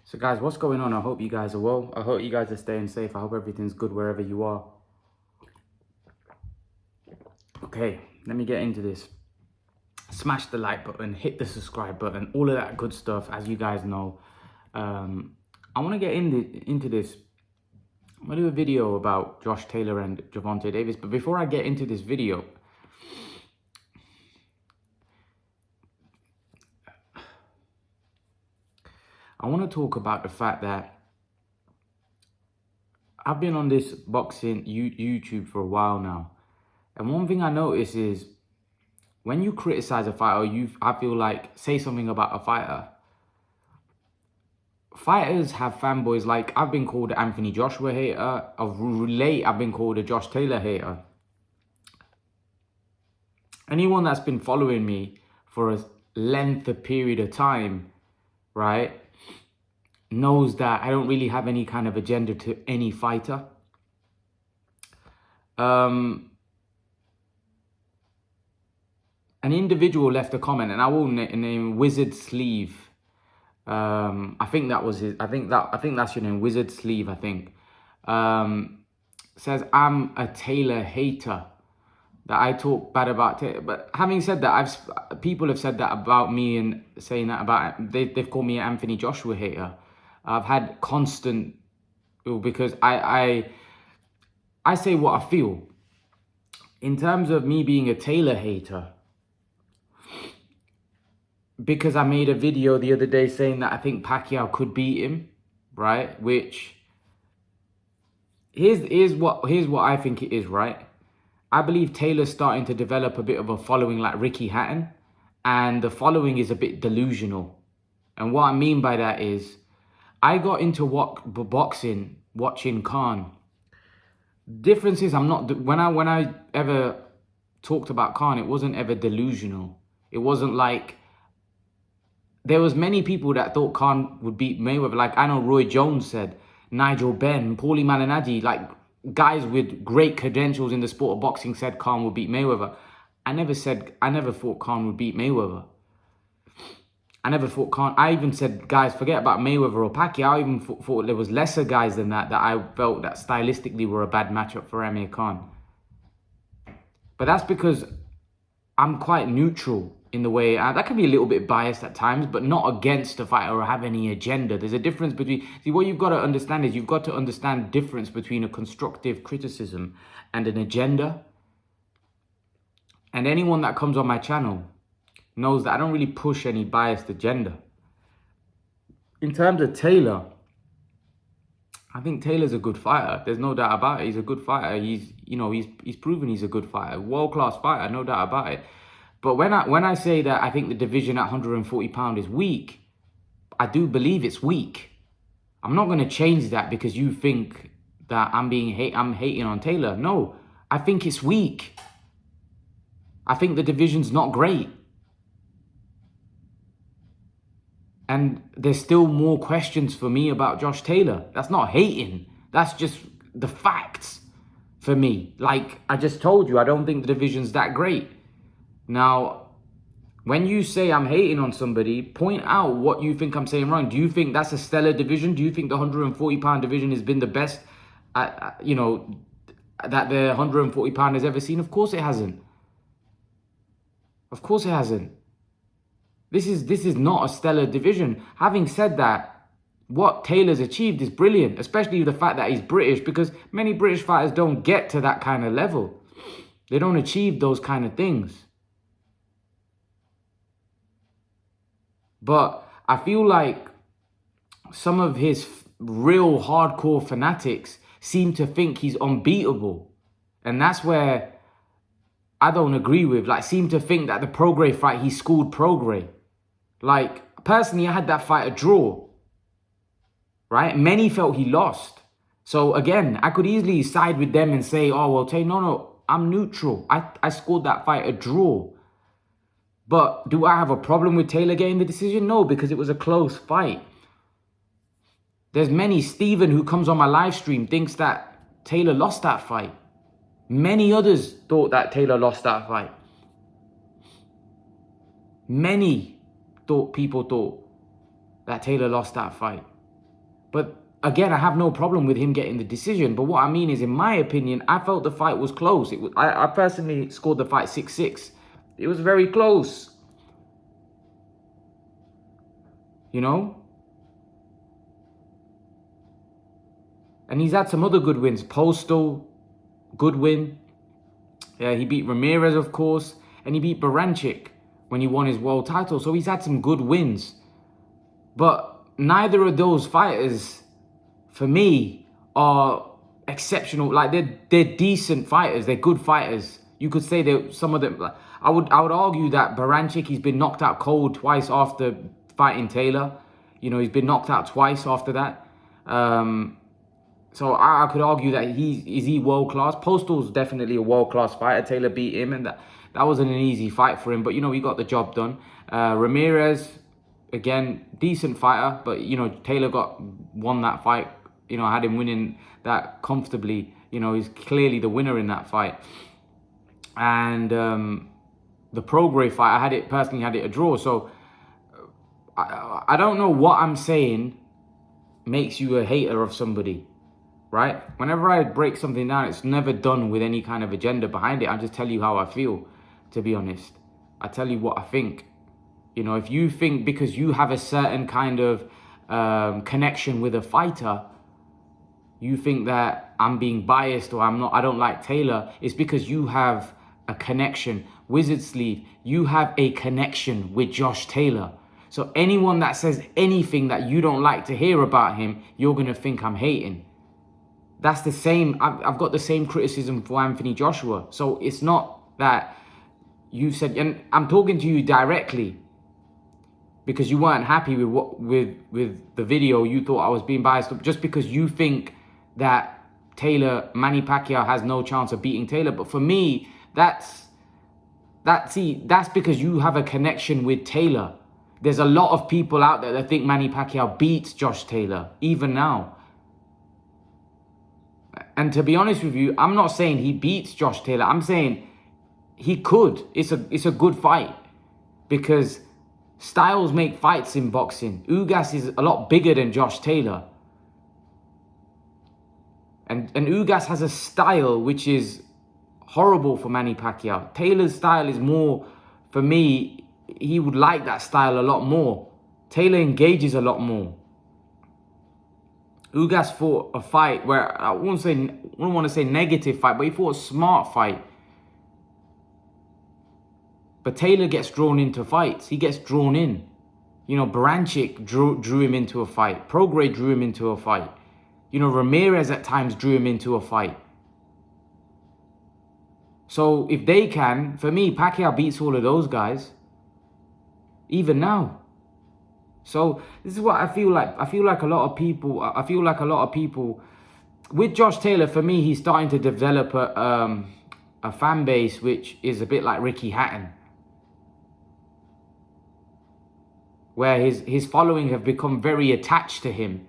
So guys, what's going on? I hope you guys are well. I hope you guys are staying safe. I hope everything's good wherever you are. Okay, let me get into this. Smash the like button, hit the subscribe button, all of that good stuff. As you guys know, I want to get into this. I'm going to do a video about Josh Taylor and Gervonta Davis. But before I get into this video, I want to talk about the fact that I've been on this boxing YouTube for a while now. And one thing I notice is when you criticize a fighter, I feel like, say something about a fighter, fighters have fanboys. Like, I've been called an Anthony Joshua hater. Of late, I've been called a Josh Taylor hater. Anyone that's been following me for a length of period of time, right, knows that I don't really have any kind of agenda to any fighter. An individual left a comment, and I will name Wizard Sleeve. I think that was his. I think that's your name, Wizard Sleeve. I think says I'm a Taylor hater. That I talk bad about Taylor. But having said that, people have said that about me, and saying that about they've called me an Anthony Joshua hater. I've had constant, because I say what I feel. In terms of me being a Taylor hater, because I made a video the other day saying that I think Pacquiao could beat him, right? Which here's what I think it is, right? I believe Taylor's starting to develop a bit of a following like Ricky Hatton, and the following is a bit delusional. And what I mean by that is, I got into boxing watching Khan. Difference is, I'm not, when I ever talked about Khan, it wasn't ever delusional. It wasn't like, there was many people that thought Khan would beat Mayweather. Like, I know Roy Jones said, Nigel Benn, Paulie Malignaggi, like guys with great credentials in the sport of boxing said Khan would beat Mayweather. I never thought Khan would beat Mayweather. I never thought Khan. I even said, guys, forget about Mayweather or Pacquiao. I even thought there was lesser guys than that I felt that stylistically were a bad matchup for Amir Khan. But that's because I'm quite neutral in the way. That can be a little bit biased at times, but not against a fighter or have any agenda. There's a difference between... See, what you've got to understand is you've got to understand the difference between a constructive criticism and an agenda. And anyone that comes on my channel knows that I don't really push any biased agenda. In terms of Taylor, I think Taylor's a good fighter. There's no doubt about it. He's a good fighter. He's proven he's a good fighter. World-class fighter, no doubt about it. But when I say that I think the division at 140 pound is weak, I do believe it's weak. I'm not going to change that because you think that I'm hating on Taylor. No, I think it's weak. I think the division's not great. And there's still more questions for me about Josh Taylor. That's not hating. That's just the facts for me. Like I just told you, I don't think the division's that great. Now, when you say I'm hating on somebody, point out what you think I'm saying wrong. Do you think that's a stellar division? Do you think the 140 pound division has been the best, that the 140 pound has ever seen? Of course it hasn't. Of course it hasn't. This is not a stellar division. Having said that, what Taylor's achieved is brilliant, especially the fact that he's British, because many British fighters don't get to that kind of level. They don't achieve those kind of things. But I feel like some of his real hardcore fanatics seem to think he's unbeatable. And that's where I don't agree with. Like, seem to think that the Prograis fight, he schooled Prograis. Like, personally, I had that fight a draw. Right? Many felt he lost. So, again, I could easily side with them and say, oh, well, no, I'm neutral. I scored that fight a draw. But do I have a problem with Taylor getting the decision? No, because it was a close fight. There's many. Steven, who comes on my live stream, thinks that Taylor lost that fight. Many others thought that Taylor lost that fight. Many people thought that Taylor lost that fight. But again, I have no problem with him getting the decision. But what I mean is, in my opinion, I felt the fight was close. I personally scored the fight 6-6. It was very close. You know? And he's had some other good wins. Postal, good win. Yeah, he beat Ramirez, of course. And he beat Baranchyk when he won his world title. So he's had some good wins. But neither of those fighters, for me, are exceptional. Like, they're decent fighters. They're good fighters. You could say that some of them... I would argue that Baranchyk, he's been knocked out cold twice after fighting Taylor. You know, he's been knocked out twice after that. So I could argue that he world-class. Postal's definitely a world-class fighter. Taylor beat him, and that wasn't an easy fight for him. But, you know, he got the job done. Ramirez, again, decent fighter. But, you know, Taylor won that fight. You know, I had him winning that comfortably. You know, he's clearly the winner in that fight. And the Prograis fight, I personally had it a draw. So I don't know what I'm saying makes you a hater of somebody, right? Whenever I break something down, it's never done with any kind of agenda behind it. I just tell you how I feel, to be honest. I tell you what I think. You know, if you think because you have a certain kind of connection with a fighter, you think that I'm being biased or I don't like Taylor, it's because you have a connection. Wizard Sleeve, you have a connection with Josh Taylor. So anyone that says anything that you don't like to hear about him, you're going to think I'm hating. That's the same. I've got the same criticism for Anthony Joshua. So it's not that you said, and I'm talking to you directly because you weren't happy with the video. You thought I was being biased just because you think that Manny Pacquiao has no chance of beating Taylor. But for me, that's because you have a connection with Taylor. There's a lot of people out there that think Manny Pacquiao beats Josh Taylor, even now. And to be honest with you, I'm not saying he beats Josh Taylor. I'm saying he could. It's a good fight because styles make fights in boxing. Ugas is a lot bigger than Josh Taylor. And Ugas has a style which is horrible for Manny Pacquiao. Taylor's style is more, for me, he would like that style a lot more. Taylor engages a lot more. Ugas fought a fight where I wouldn't want to say negative fight, but he fought a smart fight. But Taylor gets drawn into fights. He gets drawn in. You know, Baranchyk drew him into a fight. Prograis drew him into a fight. You know, Ramirez at times drew him into a fight. So if they can, for me, Pacquiao beats all of those guys. Even now. So this is what I feel like. I feel like a lot of people, with Josh Taylor, for me, he's starting to develop a fan base which is a bit like Ricky Hatton, where his following have become very attached to him,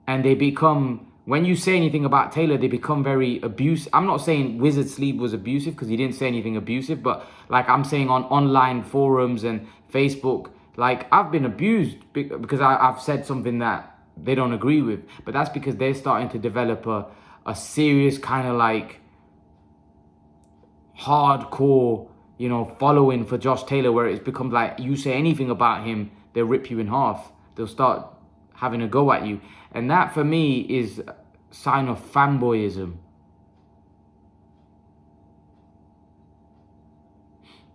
and they become, when you say anything about Taylor, they become very abusive. I'm not saying Wizard Sleeve was abusive because he didn't say anything abusive, but like I'm saying on online forums and Facebook, like I've been abused because I've said something that they don't agree with. But that's because they're starting to develop a serious kind of like hardcore, you know, following for Josh Taylor, where it's become like you say anything about him, they'll rip you in half. They'll start having a go at you. And that for me is a sign of fanboyism.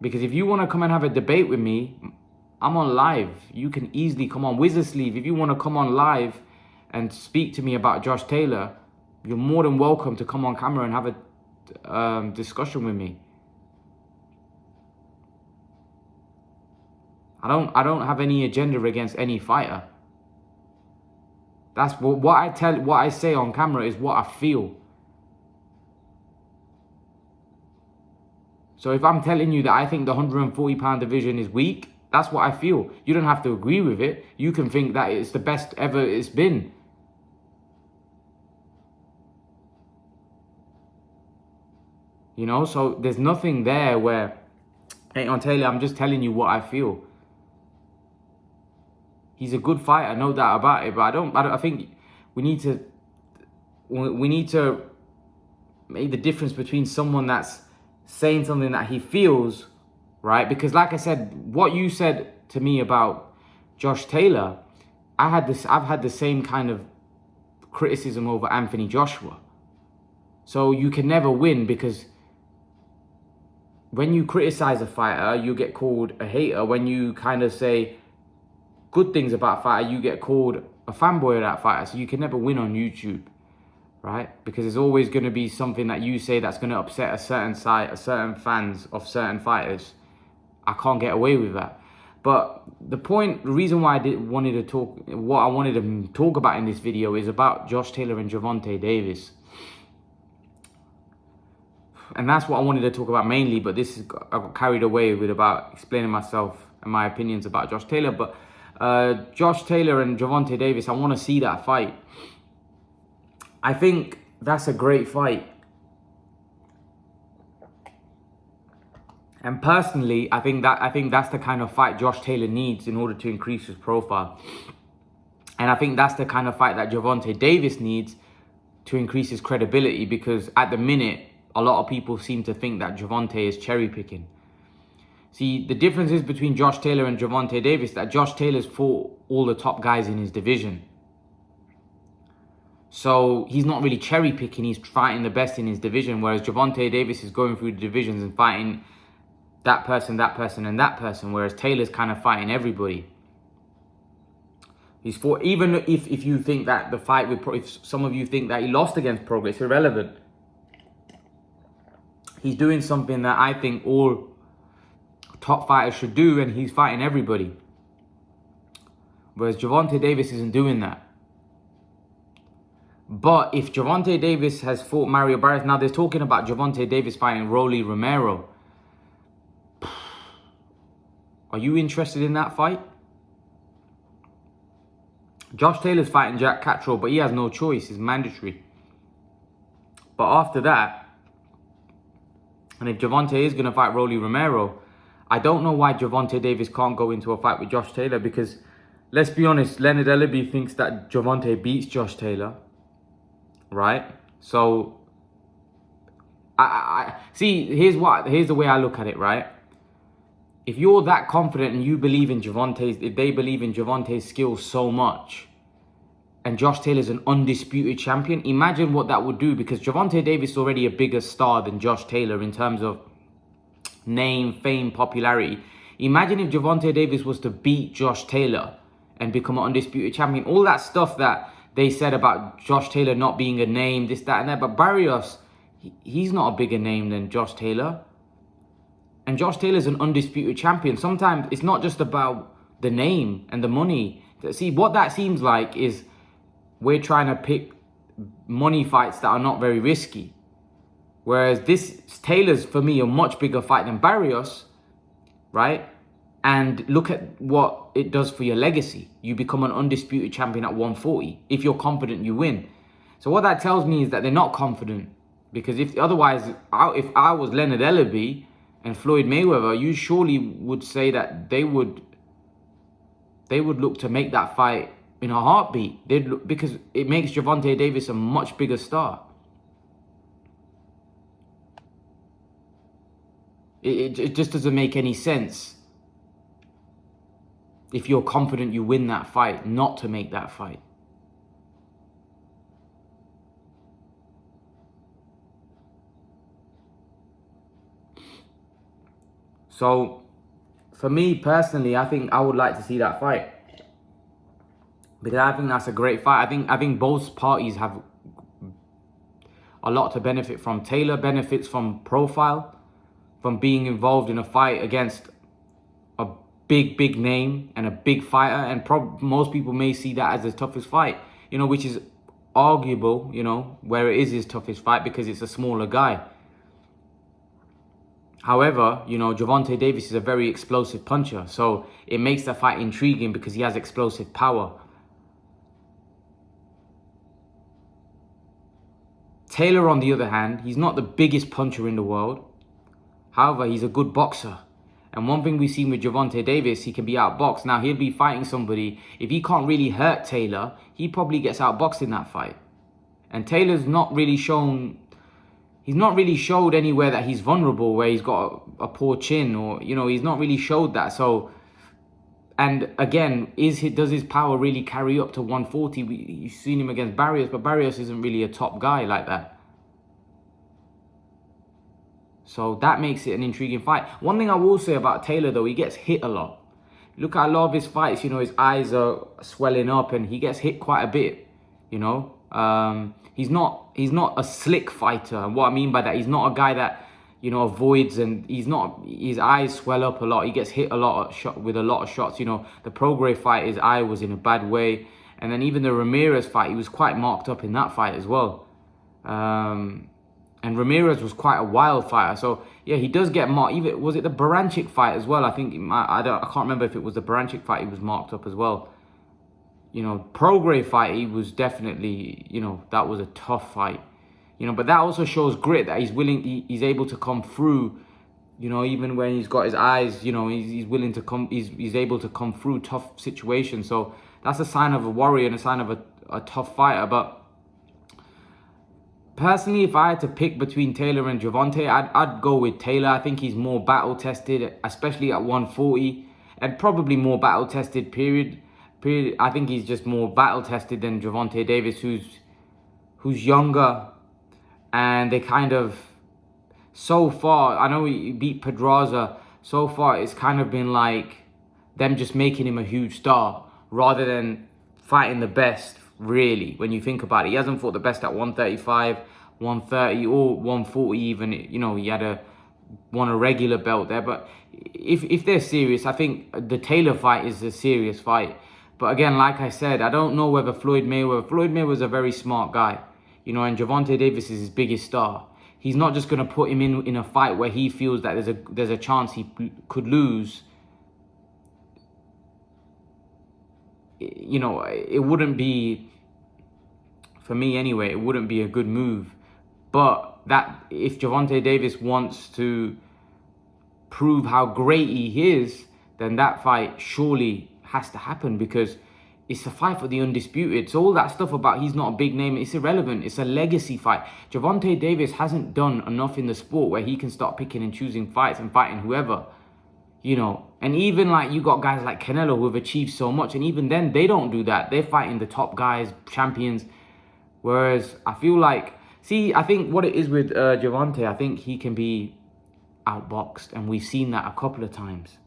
Because if you want to come and have a debate with me, I'm on live. You can easily come on. Wizard Sleeve, if you want to come on live and speak to me about Josh Taylor, you're more than welcome to come on camera and have a discussion with me. I don't have any agenda against any fighter. That's what I say on camera is what I feel. So if I'm telling you that I think the 140-pound division is weak, that's what I feel. You don't have to agree with it. You can think that it's the best ever it's been. You know, so there's nothing there where, hey, on Taylor, I'm just telling you what I feel. He's a good fighter, no doubt about it. But I think we need to make the difference between someone that's saying something that he feels, right? Because like I said, what you said to me about Josh Taylor, I've had the same kind of criticism over Anthony Joshua. So you can never win, because when you criticize a fighter, you get called a hater. When you kind of say good things about a fighter, you get called a fanboy of that fighter. So you can never win on YouTube, right? Because there's always going to be something that you say that's going to upset a certain side, a certain fans of certain fighters. I can't get away with that. But the reason why what I wanted to talk about in this video is about Josh Taylor and Gervonta Davis. And that's what I wanted to talk about mainly, but I got carried away with about explaining myself and my opinions about Josh Taylor. But Josh Taylor and Gervonta Davis, I want to see that fight. I think that's a great fight. And personally, I think that's the kind of fight Josh Taylor needs in order to increase his profile. And I think that's the kind of fight that Gervonta Davis needs to increase his credibility, because at the minute, a lot of people seem to think that Gervonta is cherry picking. See, the difference is between Josh Taylor and Gervonta Davis that Josh Taylor's fought all the top guys in his division. So he's not really cherry picking, he's fighting the best in his division, whereas Gervonta Davis is going through the divisions and fighting that person, and that person, whereas Taylor's kind of fighting everybody. He's fought, even if you think that the fight if some of you think that he lost against Progress, irrelevant. He's doing something that I think all top fighters should do, and he's fighting everybody. Whereas Gervonta Davis isn't doing that. But if Gervonta Davis has fought Mario Barrios, now they're talking about Gervonta Davis fighting Rolly Romero. Are you interested in that fight? Josh Taylor's fighting Jack Catterall, but he has no choice. It's mandatory. But after that, and if Gervonta is going to fight Rolly Romero, I don't know why Gervonta Davis can't go into a fight with Josh Taylor, because let's be honest, Leonard Ellaby thinks that Gervonta beats Josh Taylor, right? So, I see, here's the way I look at it, right? If you're that confident and you believe in if they believe in Gervonta's skills so much, and Josh Taylor's an undisputed champion, imagine what that would do, because Gervonta Davis is already a bigger star than Josh Taylor in terms of name, fame, popularity. Imagine if Gervonta Davis was to beat Josh Taylor and become an undisputed champion. All that stuff that they said about Josh Taylor not being a name, this, that, and that. But Barrios, he's not a bigger name than Josh Taylor. And Josh Taylor's an undisputed champion. Sometimes it's not just about the name and the money. See, what that seems like is we're trying to pick money fights that are not very risky. Whereas Taylor's, for me, a much bigger fight than Barrios, right? And look at what it does for your legacy. You become an undisputed champion at 140. If you're confident, you win. So what that tells me is that they're not confident. Because if I was Leonard Ellaby and Floyd Mayweather, you surely would say that they would look to make that fight in a heartbeat. Because it makes Gervonta Davis a much bigger star. It just doesn't make any sense, if you're confident you win that fight, not to make that fight. So, for me personally, I think I would like to see that fight, because I think that's a great fight. I think both parties have a lot to benefit from. Taylor benefits from profile, from being involved in a fight against a big name and a big fighter, and most people may see that as the toughest fight, which is arguable, where it is his toughest fight because it's a smaller guy. However, Gervonta Davis is a very explosive puncher, so it makes the fight intriguing because he has explosive power. Taylor, on the other hand, he's not the biggest puncher in the world. However, he's a good boxer. And one thing we've seen with Gervonta Davis, he can be outboxed. Now, he'll be fighting somebody. If he can't really hurt Taylor, he probably gets outboxed in that fight. And Taylor's not really shown... He's not really showed anywhere that he's vulnerable, where he's got a poor chin, or, you know, he's not really showed that. So, and again, does his power really carry up to 140? You've seen him against Barrios, but Barrios isn't really a top guy like that. So that makes it an intriguing fight. One thing I will say about Taylor, though, he gets hit a lot. Look at a lot of his fights, you know, his eyes are swelling up and he gets hit quite a bit, you know. He's not a slick fighter. And what I mean by that, he's not a guy that, you know, avoids, and his eyes swell up a lot. He gets hit a lot with a lot of shots. You know, the Prograis fight, his eye was in a bad way. And then even the Ramirez fight, he was quite marked up in that fight as well. And Ramirez was quite a wild fighter. So, yeah, he does get marked. Even, was it the Baranchik fight as well? I think, I can't remember if it was the Baranchik fight, he was marked up as well. You know, Prograis fight, he was definitely, you know, that was a tough fight. You know, but that also shows grit, that he's able to come through, you know, even when he's got his eyes, you know, he's willing to come, he's able to come through tough situations. So that's a sign of a warrior and a sign of a tough fighter. But personally, if I had to pick between Taylor and Gervonta, I'd go with Taylor. I think he's more battle-tested, especially at 140, and probably more battle-tested, period. I think he's just more battle-tested than Gervonta Davis, who's younger. And they kind of, so far, I know he beat Pedraza, so far it's kind of been like them just making him a huge star rather than fighting the best, really, when you think about it. He hasn't fought the best at 135, 130 or 140 even. You know, he won a regular belt there. But if they're serious, I think the Taylor fight is a serious fight. But again, like I said, I don't know whether Floyd Mayweather's a very smart guy. You know, and Gervonta Davis is his biggest star. He's not just going to put him in a fight where he feels that there's a chance he could lose. You know, it wouldn't be, for me anyway, it wouldn't be a good move. But that, if Gervonta Davis wants to prove how great he is, then that fight surely has to happen, because it's a fight for the undisputed. So all that stuff about he's not a big name, it's irrelevant. It's a legacy fight. Gervonta Davis hasn't done enough in the sport where he can start picking and choosing fights and fighting whoever, you know. And even like you got guys like Canelo who have achieved so much, and even then they don't do that. They're fighting the top guys, champions. Whereas I feel like, I think what it is with Gervonta, I think he can be outboxed, and we've seen that a couple of times.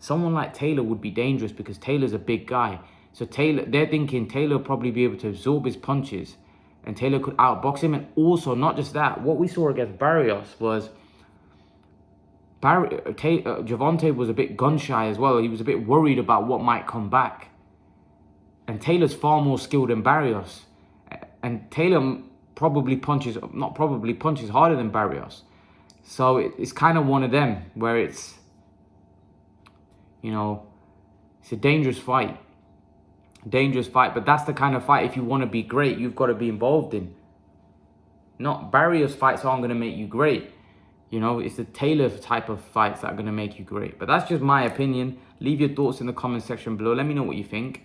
Someone like Taylor would be dangerous because Taylor's a big guy. So they're thinking Taylor will probably be able to absorb his punches, and Taylor could outbox him. And also, not just that, what we saw against Barrios was Gervonta was a bit gun-shy as well. He was a bit worried about what might come back. And Taylor's far more skilled than Barrios. And Taylor punches harder than Barrios. So it's kind of one of them where it's, you know, it's a dangerous fight. But that's the kind of fight, if you want to be great, you've got to be involved in. Not Barrios fights aren't going to make you great. You know, it's the Taylor type of fights that are going to make you great. But that's just my opinion. Leave your thoughts in the comment section below. Let me know what you think.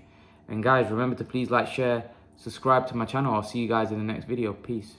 And guys, remember to please like, share, subscribe to my channel. I'll see you guys in the next video. Peace.